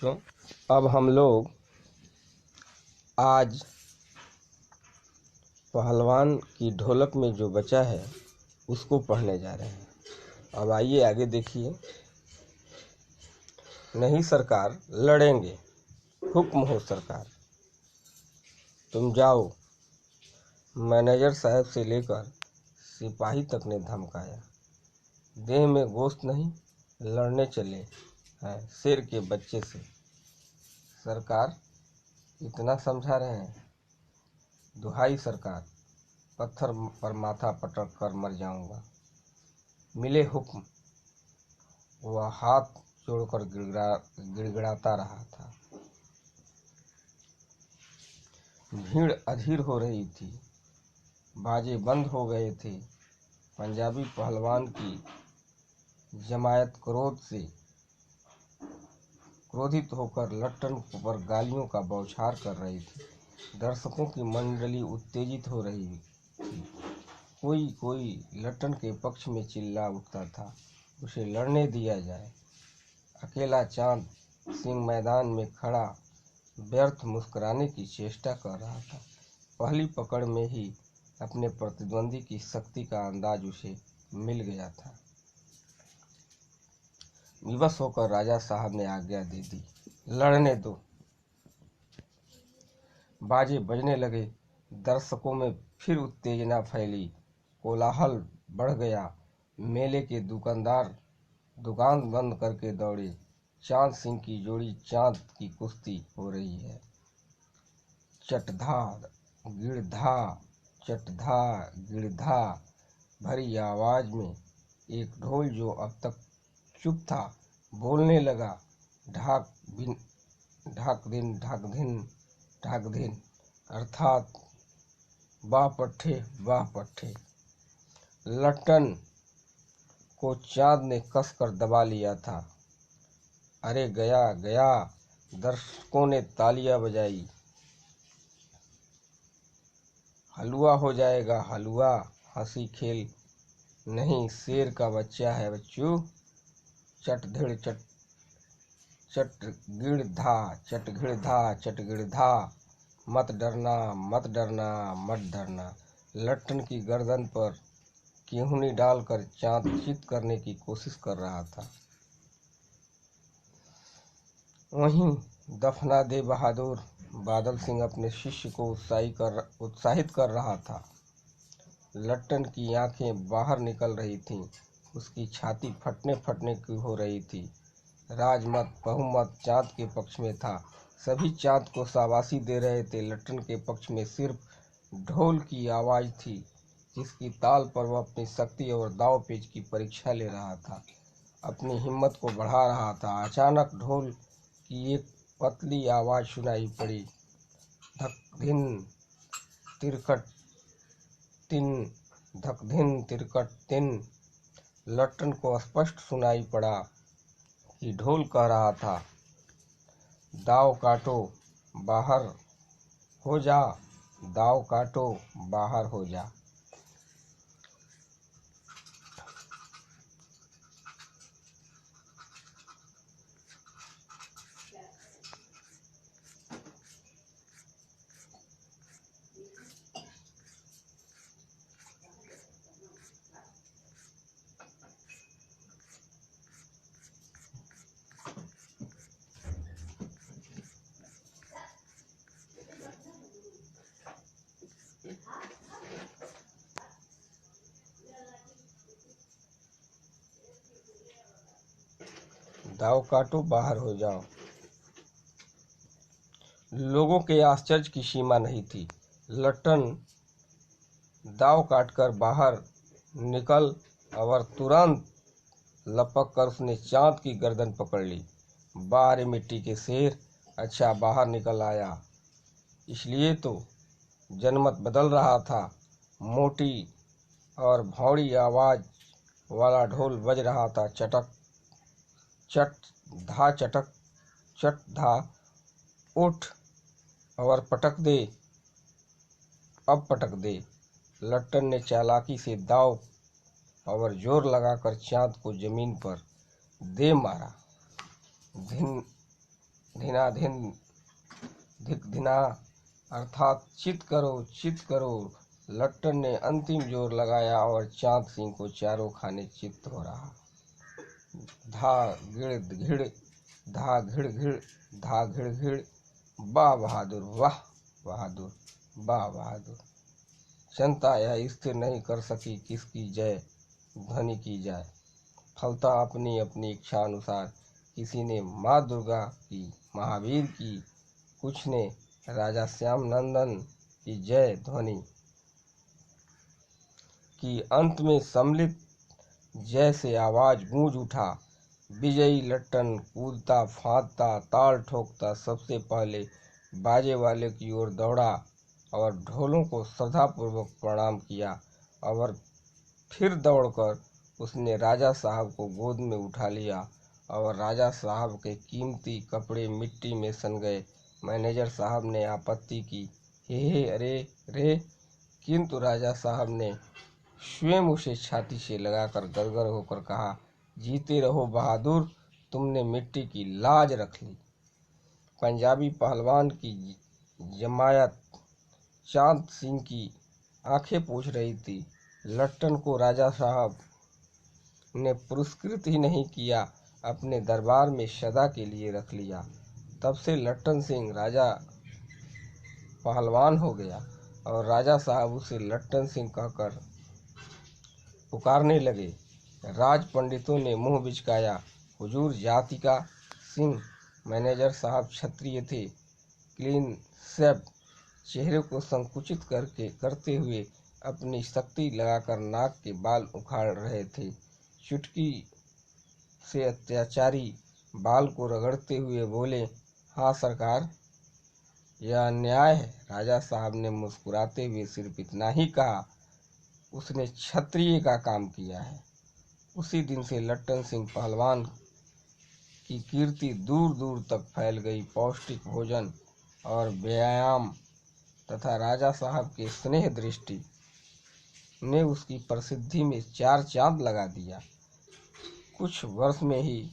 बच्चों, अब हम लोग आज पहलवान की ढोलक में जो बचा है उसको पढ़ने जा रहे हैं। अब आइए आगे देखिए। नहीं सरकार, लड़ेंगे, हुक्म हो सरकार। तुम जाओ। मैनेजर साहब से लेकर सिपाही तक ने धमकाया। देह में गोश्त नहीं, लड़ने चले हैं शेर के बच्चे से। सरकार इतना समझा रहे हैं, दुहाई सरकार, पत्थर पर माथा पटक कर मर जाऊंगा। मिले हुक्म। वह हाथ जोड़कर गिड़गिड़ाता रहा था। भीड़ अधीर हो रही थी, बाजे बंद हो गए थे। पंजाबी पहलवान की जमायत क्रोधित होकर लट्टन पर गालियों का बौछार कर रही थी। दर्शकों की मंडली उत्तेजित हो रही थी। कोई कोई लट्टन के पक्ष में चिल्ला उठता था, उसे लड़ने दिया जाए। अकेला चांद सिंह मैदान में खड़ा व्यर्थ मुस्कुराने की चेष्टा कर रहा था। पहली पकड़ में ही अपने प्रतिद्वंदी की शक्ति का अंदाज उसे मिल गया था। विवश होकर राजा साहब ने आज्ञा दे दी, लड़ने दो। बाजे बजने लगे। दर्शकों में फिर उत्तेजना फैली, कोलाहल बढ़ गया। मेले के दुकानदार दुकान बंद करके दौड़े। चांद सिंह की जोड़ी चांद की कुश्ती हो रही है। चटधा गिड़धा, चटधा गिड़धा भरी आवाज में एक ढोल जो अब तक चुप था बोलने लगा, ढाक ढाक दिन ढाक दिन, अर्थात वाह पट्टे। लट्टन को चांद ने कसकर दबा लिया था। अरे गया गया, दर्शकों ने तालियां बजाई। हलवा हो जाएगा हलवा, हंसी खेल नहीं, शेर का बच्चा है बच्चों। चट गिड़धा, मत डरना। लट्टन की गर्दन पर केहूनी डालकर चांद चित करने की कोशिश कर रहा था। वहीं दफना दे बहादुर बादल सिंह अपने शिष्य को उत्साहित कर रहा था। लट्टन की आंखें बाहर निकल रही थीं, उसकी छाती फटने की हो रही थी। राजमत बहुमत चांद के पक्ष में था। सभी चांद को शाबाशी दे रहे थे। लट्टन के पक्ष में सिर्फ ढोल की आवाज थी, जिसकी ताल पर वह अपनी शक्ति और दाव पेच की परीक्षा ले रहा था, अपनी हिम्मत को बढ़ा रहा था। अचानक ढोल की एक पतली आवाज सुनाई पड़ी, धकधिन तिरकट तिन। लट्टन को स्पष्ट सुनाई पड़ा कि ढोल कह रहा था, दाव काटो बाहर हो जा, दाव काटो बाहर हो जा। दाव काटो बाहर हो जाओ। लोगों के आश्चर्य की सीमा नहीं थी। लट्टन दाव काटकर बाहर निकल और तुरंत लपक कर उसने चांद की गर्दन पकड़ ली। बाहर मिट्टी के शेर, अच्छा बाहर निकल आया। इसलिए तो जनमत बदल रहा था। मोटी और भौड़ी आवाज वाला ढोल बज रहा था। चट धा, उठ और पटक दे, अब पटक दे। लट्टन ने चालाकी से दाव और जोर लगाकर चांद को जमीन पर दे मारा। धिनाधिन धिक धिना अर्थात चित करो। लट्टन ने अंतिम जोर लगाया और चांद सिंह को चारों खाने चित्त हो रहा। धा गिड़ घिड़, धा घिड़ घिड़, धा घिड़ घिड़, वाह बहादुर, वाह बहादुर, वाह बहादुर। जनता यह स्थिर नहीं कर सकी किसकी जय ध्वनि की जाए। फलता अपनी अपनी इच्छा अनुसार किसी ने माँ दुर्गा की, महावीर की, कुछ ने राजा श्याम नंदन की जय ध्वनि की। अंत में सम्मिलित जय से आवाज गूंज उठा। विजयी लट्टन कूदता फांदता ताल ठोकता सबसे पहले बाजे वाले की ओर दौड़ा और ढोलों को श्रद्धापूर्वक प्रणाम किया और फिर दौड़कर उसने राजा साहब को गोद में उठा लिया और राजा साहब के कीमती कपड़े मिट्टी में सन गए। मैनेजर साहब ने आपत्ति की, हे अरे रे, किंतु राजा साहब ने स्वयं उसे छाती से लगाकर गदगद होकर कहा, जीते रहो बहादुर, तुमने मिट्टी की लाज रख ली। पंजाबी पहलवान की जमायत चांद सिंह की आंखें पूछ रही थी। लट्टन को राजा साहब ने पुरस्कृत ही नहीं किया, अपने दरबार में सदा के लिए रख लिया। तब से लट्टन सिंह राजा पहलवान हो गया और राजा साहब उसे लट्टन सिंह कहकर पुकारने लगे। राज पंडितों ने मुंह बिचकाया, हुजूर जाति का सिंह। मैनेजर साहब क्षत्रिय थे, क्लीन शेव, चेहरे को संकुचित करते हुए अपनी शक्ति लगाकर नाक के बाल उखाड़ रहे थे। चुटकी से अत्याचारी बाल को रगड़ते हुए बोले, हाँ सरकार, यह अन्याय है। राजा साहब ने मुस्कुराते हुए सिर्फ इतना ही कहा, उसने क्षत्रिय का काम किया है। उसी दिन से लट्टन सिंह पहलवान की कीर्ति दूर दूर तक फैल गई। पौष्टिक भोजन और व्यायाम तथा राजा साहब के स्नेह दृष्टि ने उसकी प्रसिद्धि में चार चांद लगा दिया। कुछ वर्ष में ही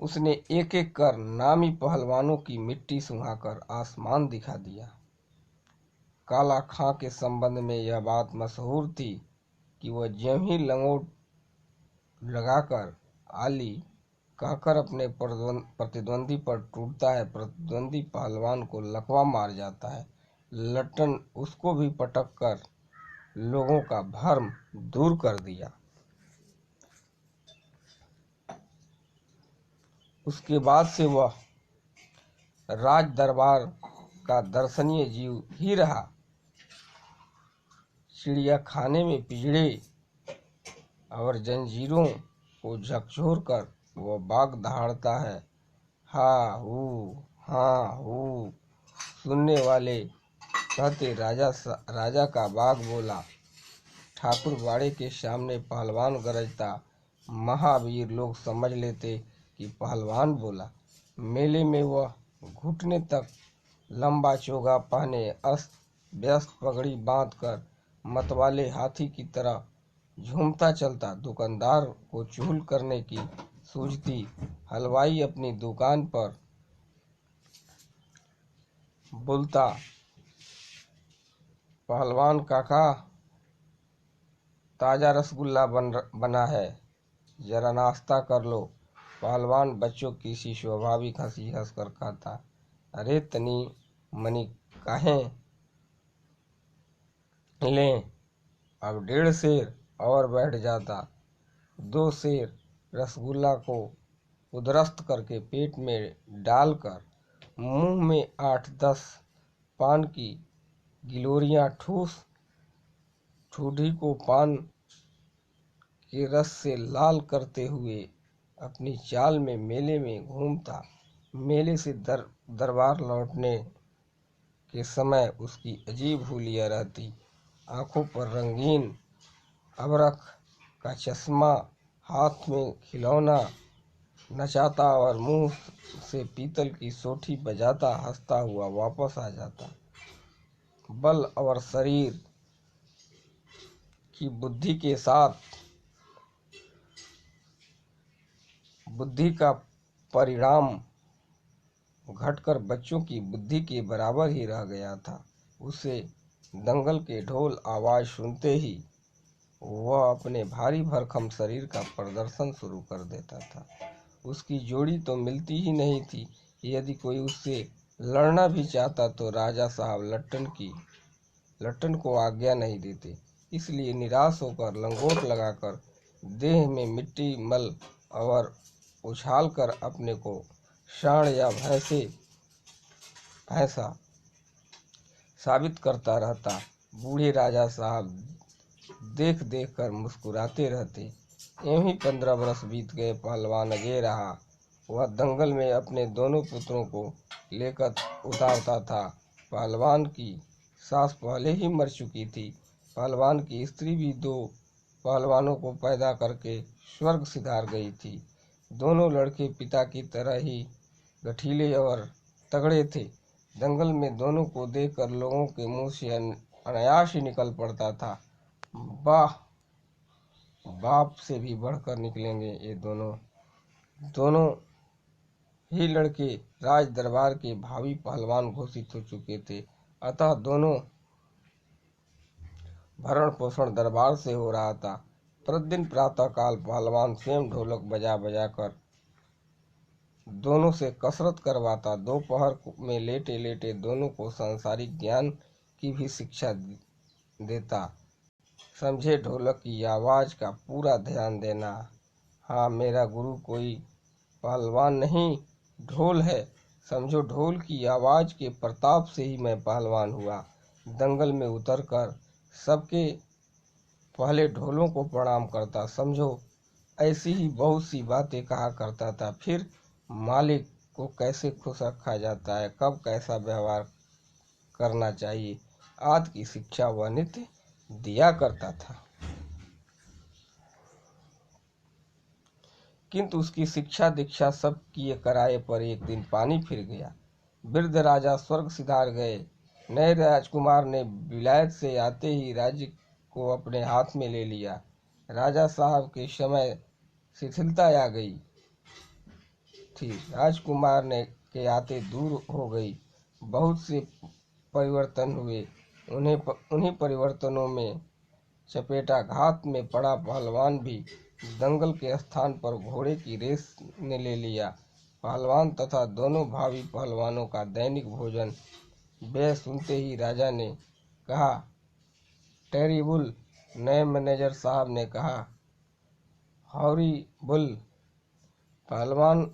उसने एक एक कर नामी पहलवानों की मिट्टी सुंघाकर आसमान दिखा दिया। काला खां के संबंध में यह बात मशहूर थी कि वह ज्यों ही लंगोट लगाकर आली कहकर अपने प्रतिद्वंदी पर टूटता है, प्रतिद्वंदी पहलवान को लकवा मार जाता है। लट्टन उसको भी पटक कर लोगों का भ्रम दूर कर दिया। उसके बाद से वह राज दरबार का दर्शनीय जीव ही रहा। चिड़िया खाने में पिंजड़े और जंजीरों को झकझोर कर वह बाग दहाड़ता है। हाँ हू सुनने वाले कहते, राजा का बाग बोला। ठाकुर बाड़े के सामने पहलवान गरजता, महावीर लोग समझ लेते कि पहलवान बोला। मेले में वह घुटने तक लंबा चोगा पहने अस्त व्यस्त पगड़ी बांधकर मतवाले हाथी की तरह झूमता चलता। दुकानदार को चुगल करने की सूझती। हलवाई अपनी दुकान पर बोलता, पहलवान काका, ताजा रसगुल्ला बना है, जरा नाश्ता कर लो। पहलवान बच्चों की सी स्वाभाविक हंसी हंसकर कहता, अरे तनी मनी काहें लें, अब 1.5 सेर और बैठ जाता। 2 सेर रसगुल्ला को उदरस्त करके पेट में डालकर मुंह में 8-10 पान की गिलोरियां ठूस ठूठी को पान के रस से लाल करते हुए अपनी चाल में मेले में घूमता। मेले से दरबार लौटने के समय उसकी अजीब हुलिया रहती। आंखों पर रंगीन अबरख का चश्मा, हाथ में खिलौना नचाता और मुंह से पीतल की सोटी बजाता हंसता हुआ वापस आ जाता। बल और शरीर की बुद्धि के साथ बुद्धि का परिणाम घटकर बच्चों की बुद्धि के बराबर ही रह गया था। उसे दंगल के ढोल आवाज सुनते ही वह अपने भारी भरकम शरीर का प्रदर्शन शुरू कर देता था। उसकी जोड़ी तो मिलती ही नहीं थी। यदि कोई उससे लड़ना भी चाहता तो राजा साहब लट्टन को आज्ञा नहीं देते। इसलिए निराश होकर लंगोट लगाकर देह में मिट्टी मल और उछालकर अपने को सांड या भैंसा साबित करता रहता। बूढ़े राजा साहब देख देख कर मुस्कुराते रहते। यूं ही 15 वर्ष बीत गए। पहलवान अजय रहा। वह दंगल में अपने दोनों पुत्रों को लेकर उतारता था। पहलवान की सास पहले ही मर चुकी थी। पहलवान की स्त्री भी 2 पहलवानों को पैदा करके स्वर्ग सिधार गई थी। दोनों लड़के पिता की तरह ही गठीले और तगड़े थे। दंगल में दोनों को देखकर लोगों के मुंह से अनायास ही निकल पड़ता था, वाह, बाप से भी बढ़कर निकलेंगे ये दोनों ही लड़के राज दरबार के भावी पहलवान घोषित हो चुके थे। अतः दोनों भरण पोषण दरबार से हो रहा था। प्रतिदिन प्रातःकाल पहलवान स्वयं ढोलक बजा बजा कर दोनों से कसरत करवाता। दोपहर में लेटे लेटे दोनों को सांसारिक ज्ञान की भी शिक्षा देता। समझे, ढोलक की आवाज का पूरा ध्यान देना। हाँ, मेरा गुरु कोई पहलवान नहीं, ढोल है। समझो, ढोल की आवाज के प्रताप से ही मैं पहलवान हुआ। दंगल में उतरकर सबके पहले ढोलों को प्रणाम करता। समझो, ऐसी ही बहुत सी बातें कहा करता था। फिर मालिक को कैसे खुश रखा जाता है, कब कैसा व्यवहार करना चाहिए आदि की शिक्षा वह नित्य दिया करता था। किंतु उसकी शिक्षा दीक्षा सब किए कराए पर एक दिन पानी फिर गया। वृद्ध राजा स्वर्ग सिधार गए। नए राजकुमार ने विलायत से आते ही राज्य को अपने हाथ में ले लिया। राजा साहब के समय शिथिलता आ गई थी। राजकुमार ने के आते दूर हो गई। बहुत से परिवर्तन हुए। उन्हीं परिवर्तनों में चपेटा घात में पड़ा पहलवान भी दंगल के स्थान पर घोड़े की रेस ने ले लिया। पहलवान तथा दोनों भावी पहलवानों का दैनिक भोजन व्यय सुनते ही राजा ने कहा, टेरिबुल। नए मैनेजर साहब ने कहा, हॉरिबल। पहलवान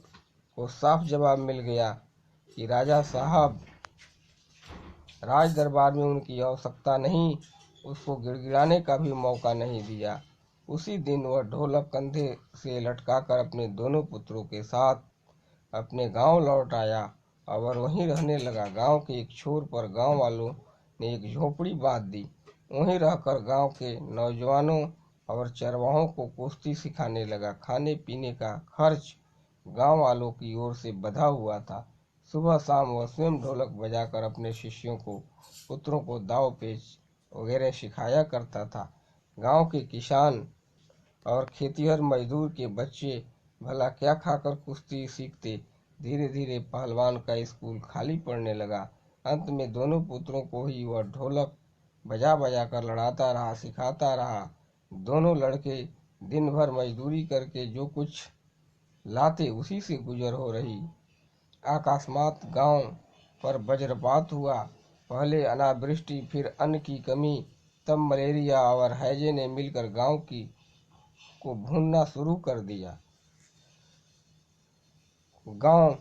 को साफ जवाब मिल गया कि राजा साहब राज दरबार में उनकी आवश्यकता नहीं। उसको गिड़गिड़ाने का भी मौका नहीं दिया। उसी दिन वह ढोलक कंधे से लटकाकर अपने दोनों पुत्रों के साथ अपने गांव लौट आया और वहीं रहने लगा। गांव के एक छोर पर गांव वालों ने एक झोपड़ी बांध दी। वहीं रहकर गांव के नौजवानों और चरवाहों को कुश्ती सिखाने लगा। खाने पीने का खर्च गांव वालों की ओर से बंधा हुआ था। सुबह शाम वह स्वयं ढोलक बजाकर अपने शिष्यों को, पुत्रों को दाव पेच वगैरह सिखाया करता था। गांव के किसान और खेतिहर मजदूर के बच्चे भला क्या खाकर कुश्ती सीखते। धीरे धीरे पहलवान का स्कूल खाली पड़ने लगा। अंत में दोनों पुत्रों को ही वह ढोलक बजा बजा कर लड़ाता रहा, सिखाता रहा। दोनों लड़के दिन भर मजदूरी करके जो कुछ लाते उसी से गुजर हो रही। अकस्मात गांव पर वज्रपात हुआ। पहले अनावृष्टि, फिर अन्न की कमी, तब मलेरिया और हैजे ने मिलकर गांव को भूनना शुरू कर दिया। गांव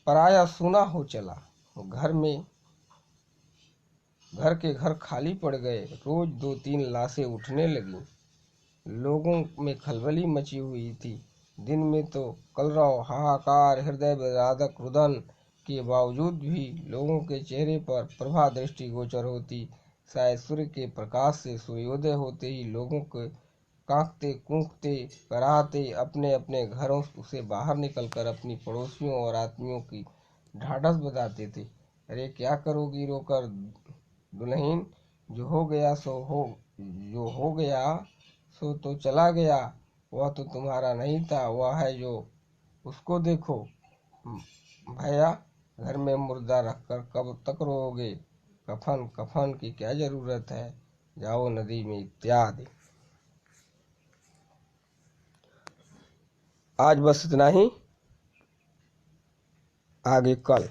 पराया सूना हो चला। घर के घर खाली पड़ गए। रोज 2-3 लाशें उठने लगी। लोगों में खलबली मची हुई थी। दिन में तो कलरव, हाहाकार, हृदय विदारक रुदन के बावजूद भी लोगों के चेहरे पर प्रभा दृष्टि गोचर होती। शायद सूर्य के प्रकाश से सूर्योदय होते ही लोगों के कांपते कूकते कराहते अपने अपने घरों से बाहर निकलकर अपनी पड़ोसियों और आत्मियों की ढाढ़स बंधाते थे। अरे क्या करोगी रोकर दुल्हन, जो हो गया सो तो चला गया। वह तो तुम्हारा नहीं था, वह है जो उसको देखो। भैया, घर में मुर्दा रखकर कब तक रोओगे, कफन कफन की क्या जरूरत है, जाओ नदी में इत्यादि। आज बस इतना ही, आगे कल।